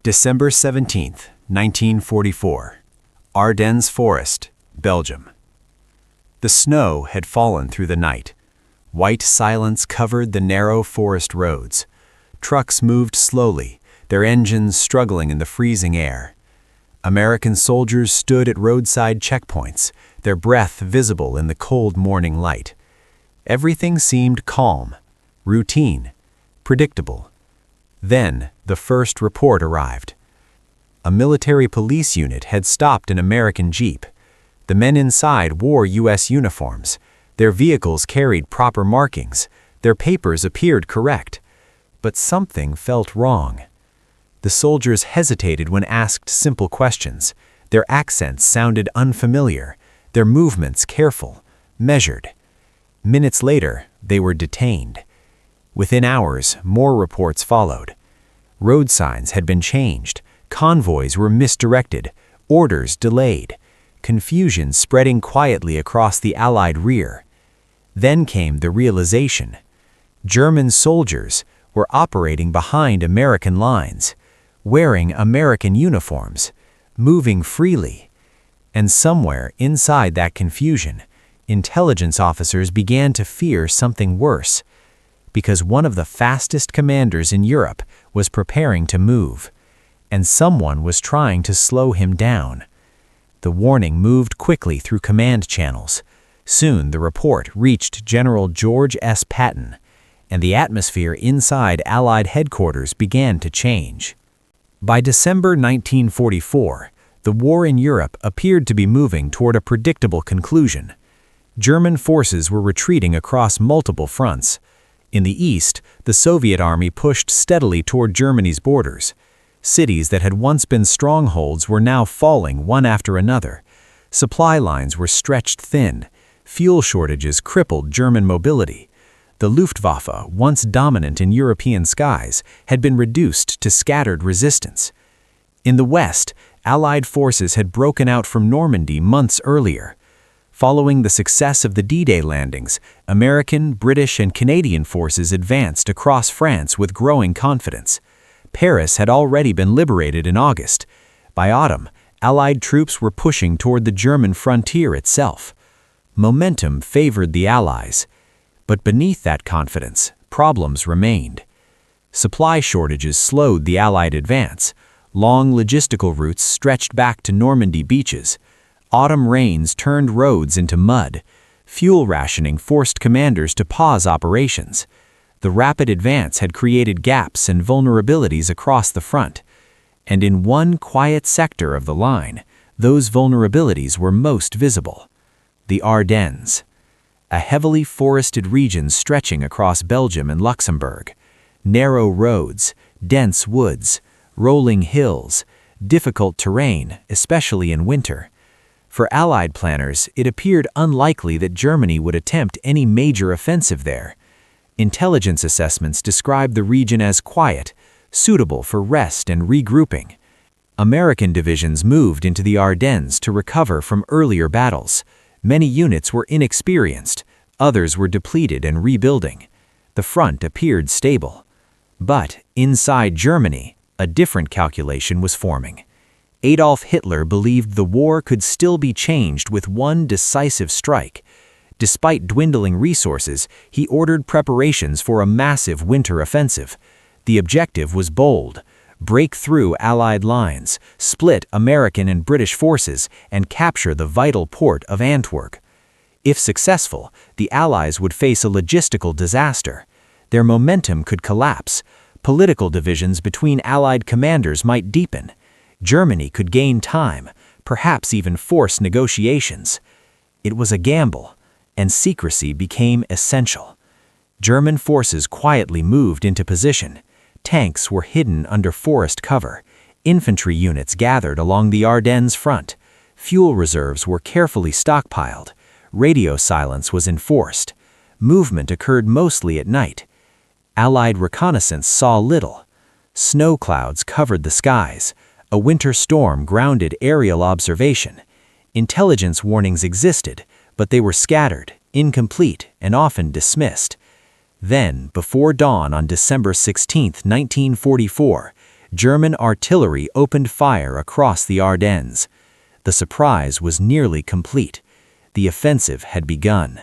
December 17, 1944. Ardennes Forest, Belgium. The snow had fallen through the night. White silence covered the narrow forest roads. Trucks moved slowly, their engines struggling in the freezing air. American soldiers stood at roadside checkpoints, their breath visible in the cold morning light. Everything seemed calm, routine, predictable. Then, the first report arrived. A military police unit had stopped an American jeep. The men inside wore U.S. uniforms. Their vehicles carried proper markings. Their papers appeared correct. But something felt wrong. The soldiers hesitated when asked simple questions. Their accents sounded unfamiliar, their movements careful, measured. Minutes later, they were detained. Within hours, more reports followed. Road signs had been changed, convoys were misdirected, orders delayed, confusion spreading quietly across the Allied rear. Then came the realization. German soldiers were operating behind American lines, wearing American uniforms, moving freely. And somewhere inside that confusion, intelligence officers began to fear something worse, because one of the fastest commanders in Europe was preparing to move, and someone was trying to slow him down. The warning moved quickly through command channels. Soon the report reached General George S. Patton, and the atmosphere inside Allied headquarters began to change. By December 1944, the war in Europe appeared to be moving toward a predictable conclusion. German forces were retreating across multiple fronts. In the east, the Soviet army pushed steadily toward Germany's borders. Cities that had once been strongholds were now falling one after another. Supply lines were stretched thin. Fuel shortages crippled German mobility. The Luftwaffe, once dominant in European skies, had been reduced to scattered resistance. In the west, Allied forces had broken out from Normandy months earlier. Following the success of the D-Day landings, American, British, and Canadian forces advanced across France with growing confidence. Paris had already been liberated in August. By autumn, Allied troops were pushing toward the German frontier itself. Momentum favored the Allies. But beneath that confidence, problems remained. Supply shortages slowed the Allied advance. Long logistical routes stretched back to Normandy beaches. Autumn rains turned roads into mud. Fuel rationing forced commanders to pause operations. The rapid advance had created gaps and vulnerabilities across the front. And in one quiet sector of the line, those vulnerabilities were most visible. The Ardennes, a heavily forested region stretching across Belgium and Luxembourg. Narrow roads, dense woods, rolling hills, difficult terrain, especially in winter. For Allied planners, it appeared unlikely that Germany would attempt any major offensive there. Intelligence assessments described the region as quiet, suitable for rest and regrouping. American divisions moved into the Ardennes to recover from earlier battles. Many units were inexperienced, others were depleted and rebuilding. The front appeared stable. But inside Germany, a different calculation was forming. Adolf Hitler believed the war could still be changed with one decisive strike. Despite dwindling resources, he ordered preparations for a massive winter offensive. The objective was bold: break through Allied lines, split American and British forces, and capture the vital port of Antwerp. If successful, the Allies would face a logistical disaster. Their momentum could collapse. Political divisions between Allied commanders might deepen. Germany could gain time, perhaps even force negotiations. It was a gamble, and secrecy became essential. German forces quietly moved into position. Tanks were hidden under forest cover. Infantry units gathered along the Ardennes front. Fuel reserves were carefully stockpiled. Radio silence was enforced. Movement occurred mostly at night. Allied reconnaissance saw little. Snow clouds covered the skies. A winter storm grounded aerial observation. Intelligence warnings existed, but they were scattered, incomplete, and often dismissed. Then, before dawn on December 16, 1944, German artillery opened fire across the Ardennes. The surprise was nearly complete. The offensive had begun.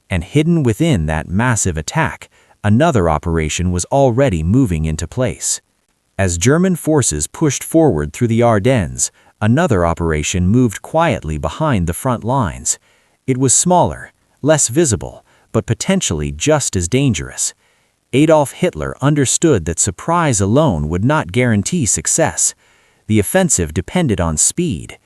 And hidden within that massive attack, another operation was already moving into place. As German forces pushed forward through the Ardennes, another operation moved quietly behind the front lines. It was smaller, less visible, but potentially just as dangerous. Adolf Hitler understood that surprise alone would not guarantee success. The offensive depended on speed.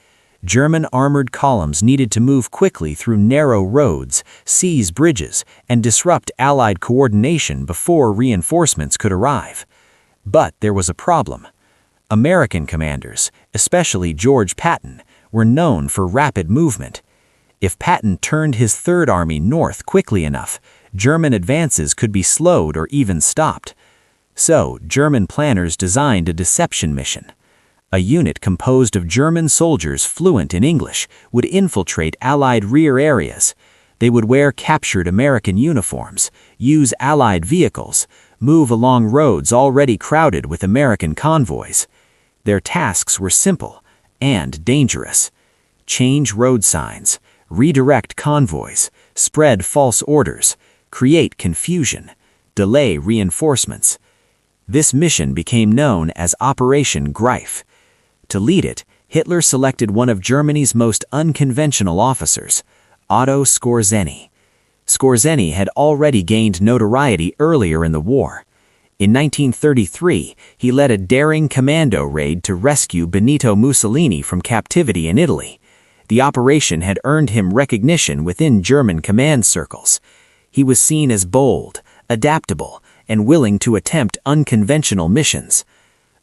German armored columns needed to move quickly through narrow roads, seize bridges, and disrupt Allied coordination before reinforcements could arrive. But there was a problem. American commanders, especially George Patton, were known for rapid movement. If Patton turned his Third Army north quickly enough, German advances could be slowed or even stopped. So, German planners designed a deception mission. A unit composed of German soldiers fluent in English would infiltrate Allied rear areas. They would wear captured American uniforms, use Allied vehicles, move along roads already crowded with American convoys. Their tasks were simple and dangerous. Change road signs, redirect convoys, spread false orders, create confusion, delay reinforcements. This mission became known as Operation Greif. To lead it, Hitler selected one of Germany's most unconventional officers, Otto Skorzeny. Skorzeny had already gained notoriety earlier in the war. In 1933, he led a daring commando raid to rescue Benito Mussolini from captivity in Italy. The operation had earned him recognition within German command circles. He was seen as bold, adaptable, and willing to attempt unconventional missions.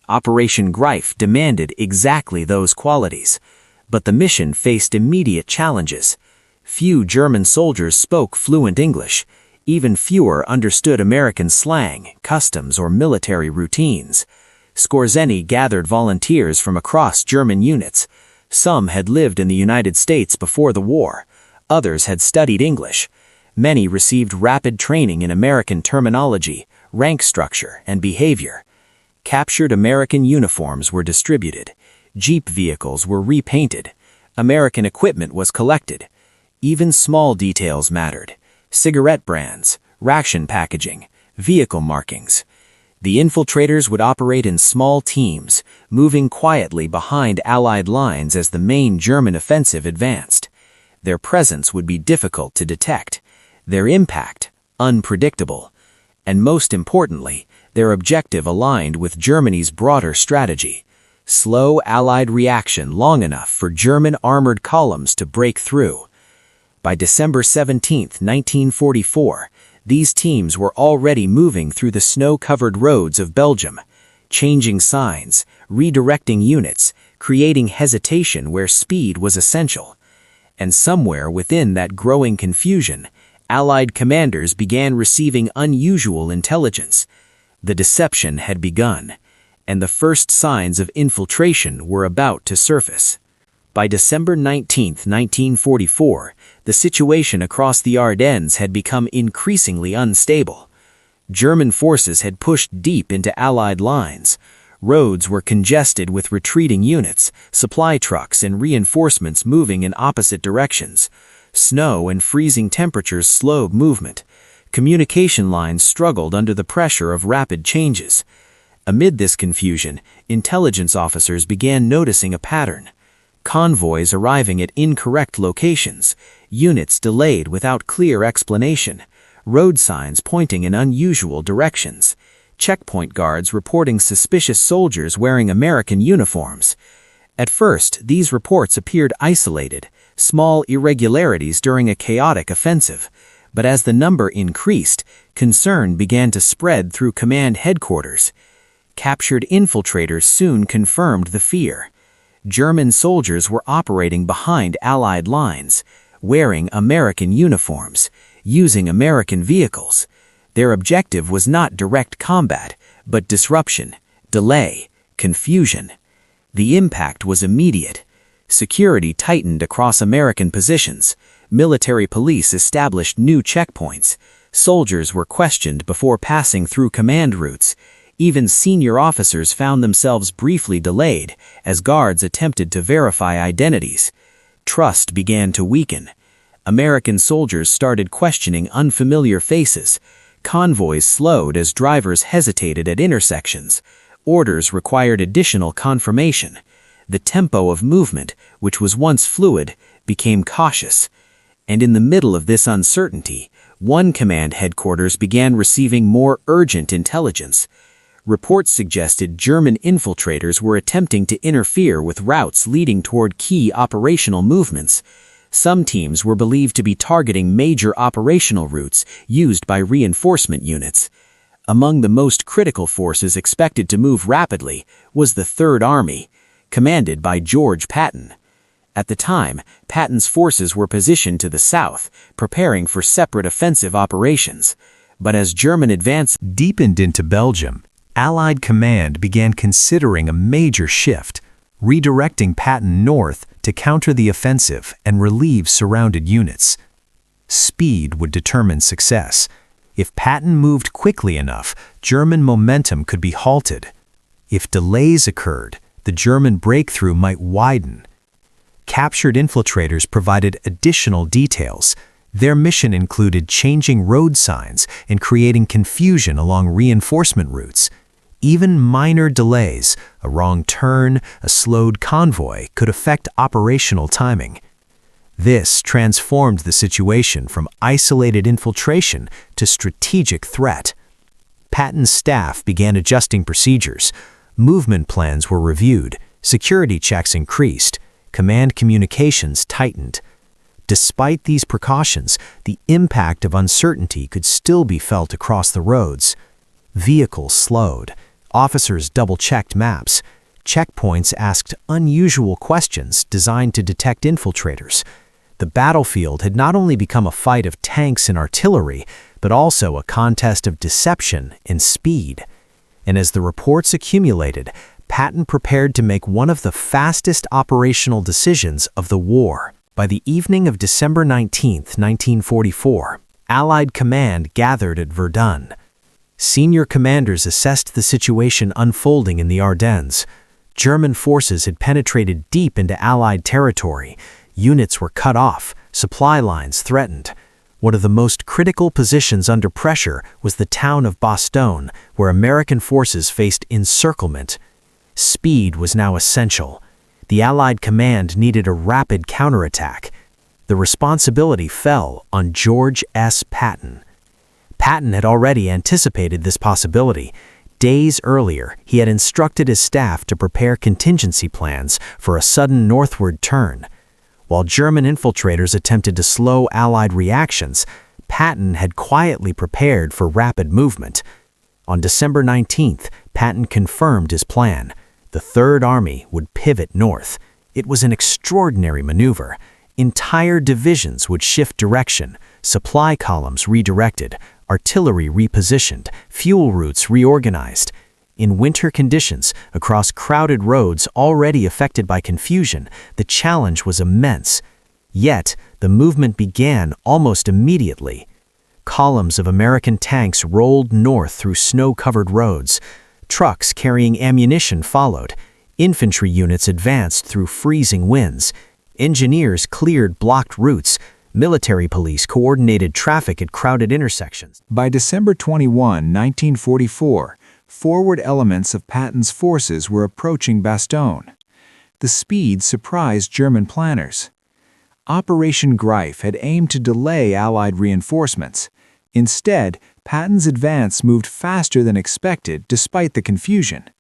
Operation Greif demanded exactly those qualities, but the mission faced immediate challenges. Few German soldiers spoke fluent English. Even fewer understood American slang, customs, or military routines. Skorzeny gathered volunteers from across German units. Some had lived in the United States before the war. Others had studied English. Many received rapid training in American terminology, rank structure, and behavior. Captured American uniforms were distributed. Jeep vehicles were repainted. American equipment was collected. Even small details mattered. Cigarette brands, ration packaging, vehicle markings. The infiltrators would operate in small teams, moving quietly behind Allied lines as the main German offensive advanced. Their presence would be difficult to detect. Their impact, unpredictable. And most importantly, their objective aligned with Germany's broader strategy. Slow Allied reaction long enough for German armored columns to break through. By December 17, 1944, these teams were already moving through the snow-covered roads of Belgium, changing signs, redirecting units, creating hesitation where speed was essential. And somewhere within that growing confusion, Allied commanders began receiving unusual intelligence. The deception had begun, and the first signs of infiltration were about to surface. By December 19, 1944, the situation across the Ardennes had become increasingly unstable. German forces had pushed deep into Allied lines. Roads were congested with retreating units, supply trucks and reinforcements moving in opposite directions. Snow and freezing temperatures slowed movement. Communication lines struggled under the pressure of rapid changes. Amid this confusion, intelligence officers began noticing a pattern. Convoys arriving at incorrect locations, units delayed without clear explanation, road signs pointing in unusual directions, checkpoint guards reporting suspicious soldiers wearing American uniforms. At first, these reports appeared isolated, small irregularities during a chaotic offensive, but as the number increased, concern began to spread through command headquarters. Captured infiltrators soon confirmed the fear. German soldiers were operating behind Allied lines, wearing American uniforms, using American vehicles. Their objective was not direct combat, but disruption, delay, confusion. The impact was immediate. Security tightened across American positions. Military police established new checkpoints. Soldiers were questioned before passing through command routes. Even senior officers found themselves briefly delayed as guards attempted to verify identities. Trust began to weaken. American soldiers started questioning unfamiliar faces. Convoys slowed as drivers hesitated at intersections. Orders required additional confirmation. The tempo of movement, which was once fluid, became cautious. And in the middle of this uncertainty, one command headquarters began receiving more urgent intelligence. Reports suggested German infiltrators were attempting to interfere with routes leading toward key operational movements. Some teams were believed to be targeting major operational routes used by reinforcement units. Among the most critical forces expected to move rapidly was the Third Army, commanded by George Patton. At the time, Patton's forces were positioned to the south, preparing for separate offensive operations. But as German advance deepened into Belgium, Allied command began considering a major shift, redirecting Patton north to counter the offensive and relieve surrounded units. Speed would determine success. If Patton moved quickly enough, German momentum could be halted. If delays occurred, the German breakthrough might widen. Captured infiltrators provided additional details. Their mission included changing road signs and creating confusion along reinforcement routes. Even minor delays, a wrong turn, a slowed convoy, could affect operational timing. This transformed the situation from isolated infiltration to strategic threat. Patton's staff began adjusting procedures. Movement plans were reviewed, security checks increased, command communications tightened. Despite these precautions, the impact of uncertainty could still be felt across the roads. Vehicles slowed. Officers double-checked maps. Checkpoints asked unusual questions designed to detect infiltrators. The battlefield had not only become a fight of tanks and artillery, but also a contest of deception and speed. And as the reports accumulated, Patton prepared to make one of the fastest operational decisions of the war. By the evening of December 19, 1944, Allied command gathered at Verdun. Senior commanders assessed the situation unfolding in the Ardennes. German forces had penetrated deep into Allied territory. Units were cut off, supply lines threatened. One of the most critical positions under pressure was the town of Bastogne, where American forces faced encirclement. Speed was now essential. The Allied command needed a rapid counterattack. The responsibility fell on George S. Patton. Patton had already anticipated this possibility. Days earlier, he had instructed his staff to prepare contingency plans for a sudden northward turn. While German infiltrators attempted to slow Allied reactions, Patton had quietly prepared for rapid movement. On December 19th, Patton confirmed his plan. The Third Army would pivot north. It was an extraordinary maneuver. Entire divisions would shift direction, supply columns redirected, artillery repositioned, fuel routes reorganized. In winter conditions, across crowded roads already affected by confusion, the challenge was immense. Yet, the movement began almost immediately. Columns of American tanks rolled north through snow-covered roads. Trucks carrying ammunition followed. Infantry units advanced through freezing winds. Engineers cleared blocked routes. Military police coordinated traffic at crowded intersections. By December 21, 1944, forward elements of Patton's forces were approaching Bastogne. The speed surprised German planners. Operation Greif had aimed to delay Allied reinforcements. Instead, Patton's advance moved faster than expected despite the confusion.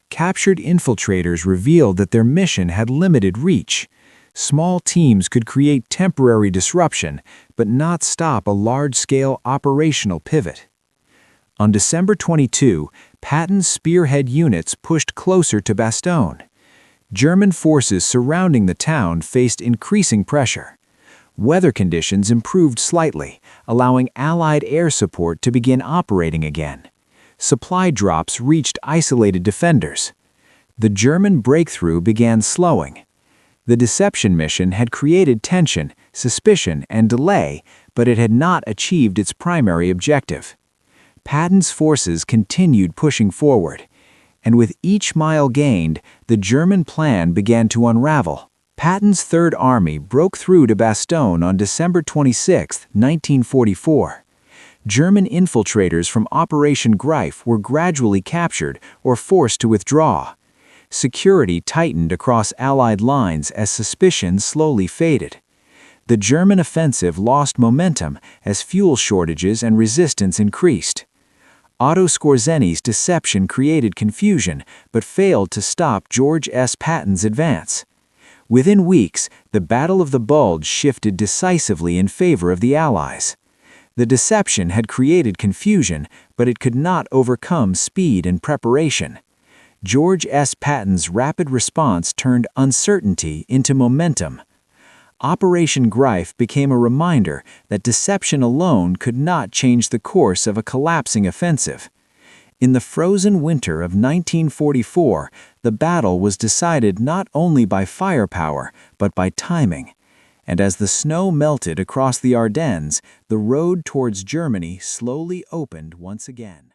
Captured infiltrators revealed that their mission had limited reach. Small teams could create temporary disruption, but not stop a large-scale operational pivot. On December 22, Patton's spearhead units pushed closer to Bastogne. German forces surrounding the town faced increasing pressure. Weather conditions improved slightly, allowing Allied air support to begin operating again. Supply drops reached isolated defenders. The German breakthrough began slowing. The deception mission had created tension, suspicion, and delay, but it had not achieved its primary objective. Patton's forces continued pushing forward, and with each mile gained, the German plan began to unravel. Patton's Third Army broke through to Bastogne on December 26, 1944. German infiltrators from Operation Greif were gradually captured or forced to withdraw. Security tightened across Allied lines as suspicion slowly faded. The German offensive lost momentum as fuel shortages and resistance increased. Otto Skorzeny's deception created confusion but failed to stop George S. Patton's advance. Within weeks, the Battle of the Bulge shifted decisively in favor of the Allies. The deception had created confusion, but it could not overcome speed and preparation. George S. Patton's rapid response turned uncertainty into momentum. Operation Greif became a reminder that deception alone could not change the course of a collapsing offensive. In the frozen winter of 1944, the battle was decided not only by firepower, but by timing. And as the snow melted across the Ardennes, the road towards Germany slowly opened once again.